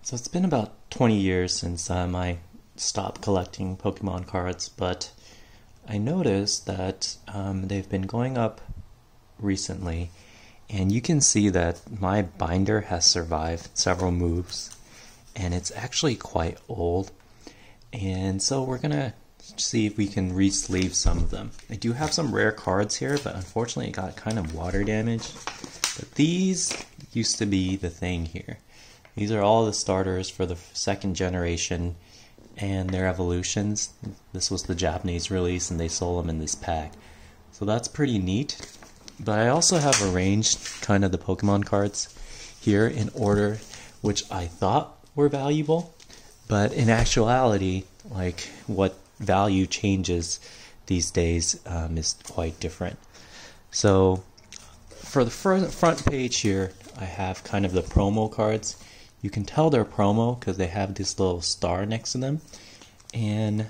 So it's been about 20 years since I stopped collecting Pokemon cards, but I noticed that they've been going up recently, and you can see that my binder has survived several moves, and it's actually quite old. And so we're gonna see if we can re-sleeve some of them. I do have some rare cards here, but unfortunately it got kind of water damage. But these used to be the thing here. These are all the starters for the second generation and their evolutions. This was the Japanese release and they sold them in this pack. So that's pretty neat. But I also have arranged kind of the Pokemon cards here in order which I thought were valuable. But in actuality, like what value changes these days is quite different. So for the front page here, I have kind of the promo cards. You can tell they're promo because they have this little star next to them, and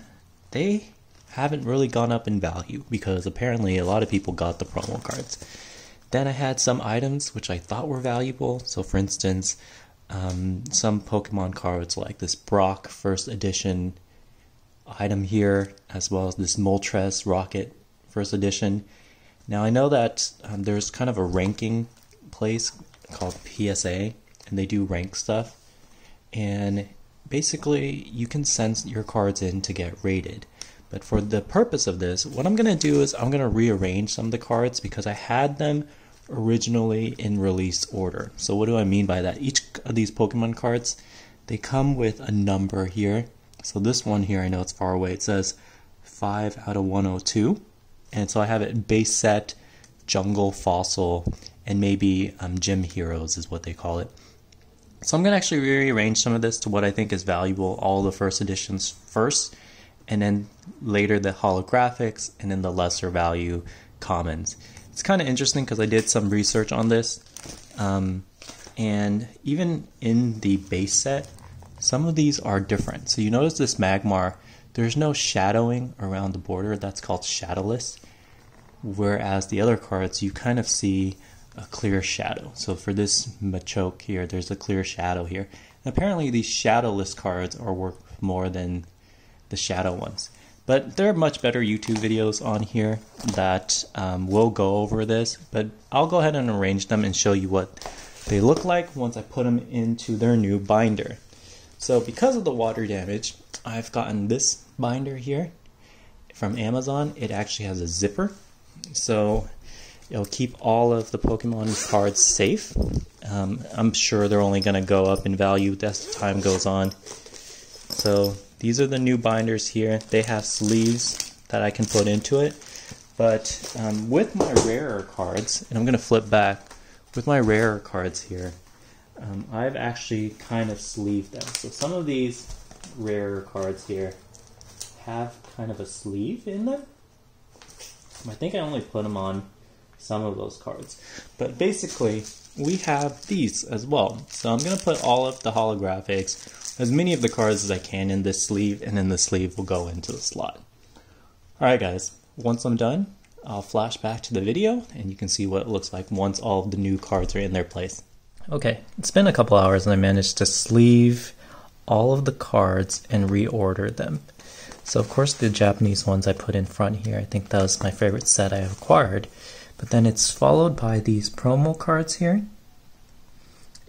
they haven't really gone up in value because apparently a lot of people got the promo cards. Then I had some items which I thought were valuable. So for instance, some Pokemon cards like this Brock first edition item here, as well as this Moltres Rocket first edition. Now I know that there's kind of a ranking place called PSA, and they do rank stuff, and basically you can send your cards in to get rated. But for the purpose of this, what I'm going to do is I'm going to rearrange some of the cards because I had them originally in release order. So what do I mean by that? Each of these Pokemon cards, they come with a number here. So this one here, I know it's far away, it says 5 out of 102, and so I have it base set, jungle, fossil, and maybe gym heroes is what they call it. So I'm going to actually rearrange some of this to what I think is valuable, all the first editions first, and then later the holographics, and then the lesser value commons. It's kind of interesting because I did some research on this, and even in the base set, some of these are different. So you notice this Magmar, there's no shadowing around the border, that's called shadowless, whereas the other cards you kind of see a clear shadow. So for this Machoke here, there's a clear shadow here. And apparently these shadowless cards are worth more than the shadow ones. But there are much better YouTube videos on here that will go over this, but I'll go ahead and arrange them and show you what they look like once I put them into their new binder. So because of the water damage, I've gotten this binder here from Amazon. It actually has a zipper, so it'll keep all of the Pokemon cards safe. I'm sure they're only going to go up in value as time goes on. So these are the new binders here. They have sleeves that I can put into it. But with my rarer cards, and I'm going to flip back, with my rarer cards here, I've actually kind of sleeved them. So some of these rarer cards here have kind of a sleeve in them. I think I only put them on some of those cards. But basically, we have these as well. So I'm going to put all of the holographics, as many of the cards as I can in this sleeve, and then the sleeve will go into the slot. Alright guys, once I'm done, I'll flash back to the video, and you can see what it looks like once all of the new cards are in their place. Okay, it's been a couple hours and I managed to sleeve all of the cards and reorder them. So of course the Japanese ones I put in front here. I think that was my favorite set I have acquired. But then it's followed by these promo cards here.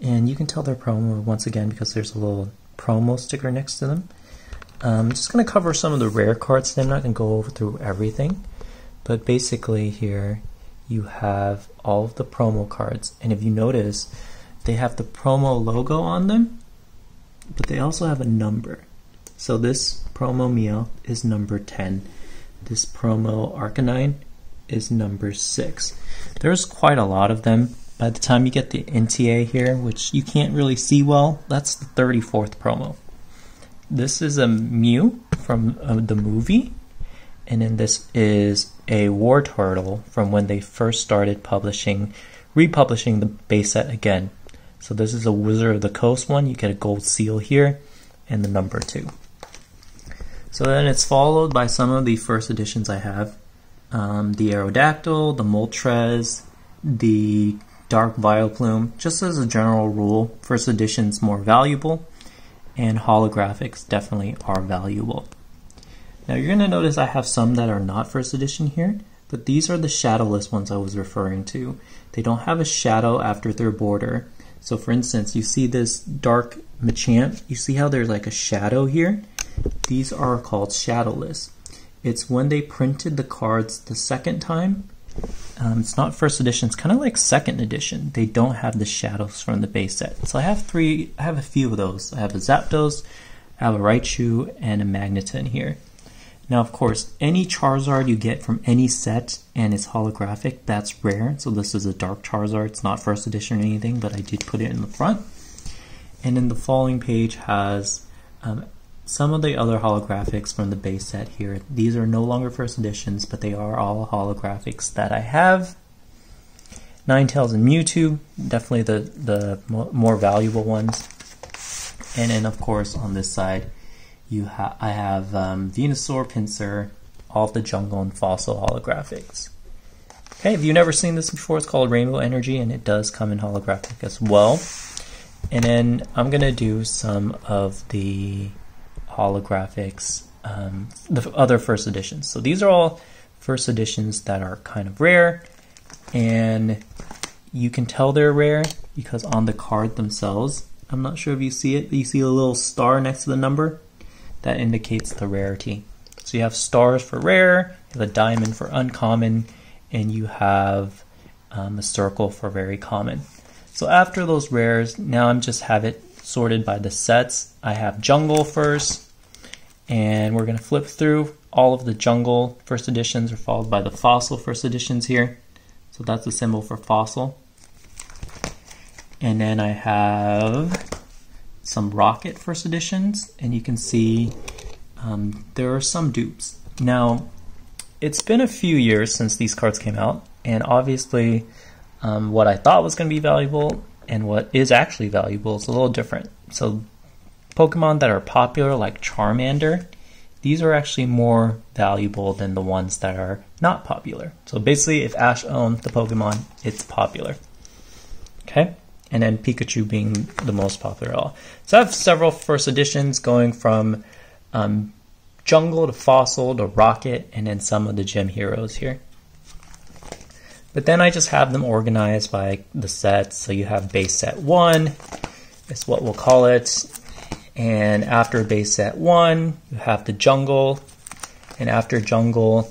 And you can tell they're promo once again because there's a little promo sticker next to them. I'm just going to cover some of the rare cards. I'm not going to go through everything. But basically here you have all of the promo cards. And if you notice, they have the promo logo on them, but they also have a number. So this promo Meowth is number 10. This promo Arcanine is number 6. There's quite a lot of them. By the time you get the NTA here, which you can't really see well, that's the 34th promo. This is a Mew from the movie, and then this is a War Turtle from when they first started republishing the base set again. So this is a Wizard of the Coast one. You get a gold seal here and the number 2. So then it's followed by some of the first editions I have. The Aerodactyl, the Moltres, the Dark Vileplume. Just as a general rule, first edition's more valuable. and holographics definitely are valuable. Now you're going to notice I have some that are not first edition here, but these are the shadowless ones I was referring to. They don't have a shadow after their border. So for instance, you see this dark Machamp, you see how there's like a shadow here? These are called shadowless. It's when they printed the cards the second time. It's not first edition, it's kind of like second edition. They don't have the shadows from the base set. So I have a few of those. I have a Zapdos, I have a Raichu, and a Magneton here. Now of course, any Charizard you get from any set and it's holographic, that's rare. So this is a dark Charizard, it's not first edition or anything, but I did put it in the front. And then the following page has some of the other holographics from the base set here. These are no longer first editions, but they are all holographics that I have. Ninetales and Mewtwo, definitely the more valuable ones. And then of course on this side, I have Venusaur, Pinsir, all of the Jungle and Fossil holographics. Okay, if you've never seen this before, it's called Rainbow Energy, and it does come in holographic as well. And then I'm going to do some of the holographics, the other first editions. So these are all first editions that are kind of rare, and you can tell they're rare because on the card themselves, I'm not sure if you see it, but you see a little star next to the number. That indicates the rarity. So you have stars for rare, you have a diamond for uncommon, and you have a circle for very common. So after those rares, now I'm just have it sorted by the sets. I have Jungle first, and we're going to flip through. All of the Jungle first editions are followed by the Fossil first editions here. So that's the symbol for Fossil. And then I have some Rocket first editions, and you can see there are some dupes. Now, it's been a few years since these cards came out, and obviously what I thought was going to be valuable and what is actually valuable is a little different. So Pokemon that are popular like Charmander, these are actually more valuable than the ones that are not popular. So basically if Ash owned the Pokemon, it's popular. Okay? And then Pikachu being the most popular of all. So I have several first editions going from Jungle to Fossil to Rocket, and then some of the Gym Heroes here. But then I just have them organized by the sets. So you have base set 1, is what we'll call it. And after base set 1, you have the Jungle. And after Jungle,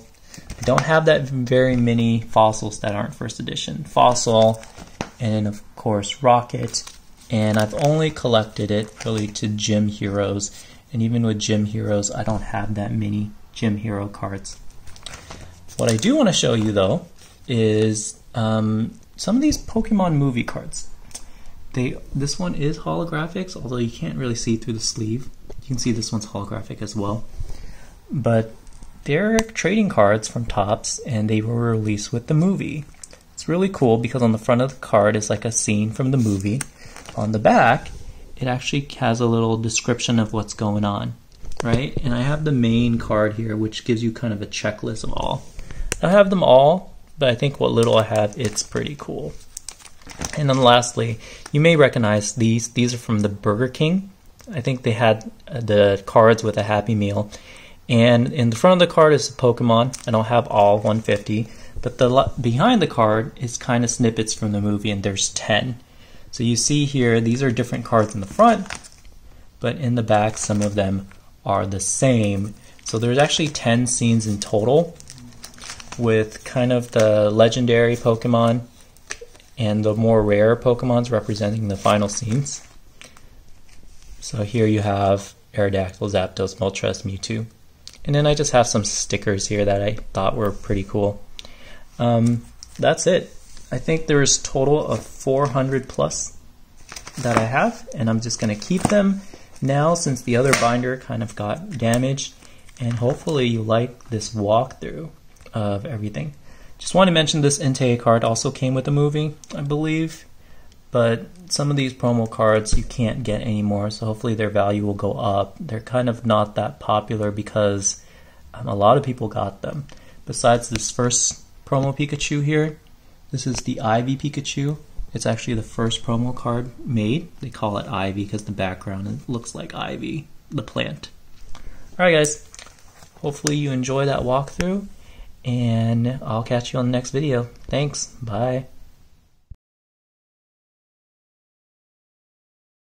I don't have that very many fossils that aren't first edition. Fossil, and then of course Rocket, and I've only collected it really to Gym Heroes, and even with Gym Heroes I don't have that many Gym Hero cards. What I do want to show you though is some of these Pokemon movie cards. This one is holographics, although you can't really see through the sleeve. You can see this one's holographic as well, but they're trading cards from Topps, and they were released with the movie. It's really cool because on the front of the card is like a scene from the movie. On the back, it actually has a little description of what's going on, right? And I have the main card here, which gives you kind of a checklist of all. I have them all, but I think what little I have, it's pretty cool. And then lastly, you may recognize these. These are from the Burger King. I think they had the cards with a Happy Meal. And in the front of the card is a Pokemon. I don't have all 150. But behind the card is kind of snippets from the movie, and there's 10. So you see here, these are different cards in the front, but in the back, some of them are the same. So there's actually 10 scenes in total, with kind of the legendary Pokemon and the more rare Pokemons representing the final scenes. So here you have Aerodactyl, Zapdos, Moltres, Mewtwo. And then I just have some stickers here that I thought were pretty cool. That's it. I think there's a total of 400 plus that I have, and I'm just going to keep them now since the other binder kind of got damaged, and hopefully you like this walkthrough of everything. Just want to mention this Entei card also came with the movie, I believe, but some of these promo cards you can't get anymore, so hopefully their value will go up. They're kind of not that popular because a lot of people got them. Besides this first promo Pikachu here, this is the Ivy Pikachu. It's actually the first promo card made. They call it Ivy because the background looks like ivy, the plant. Alright guys, hopefully you enjoy that walkthrough, and I'll catch you on the next video. Thanks, bye.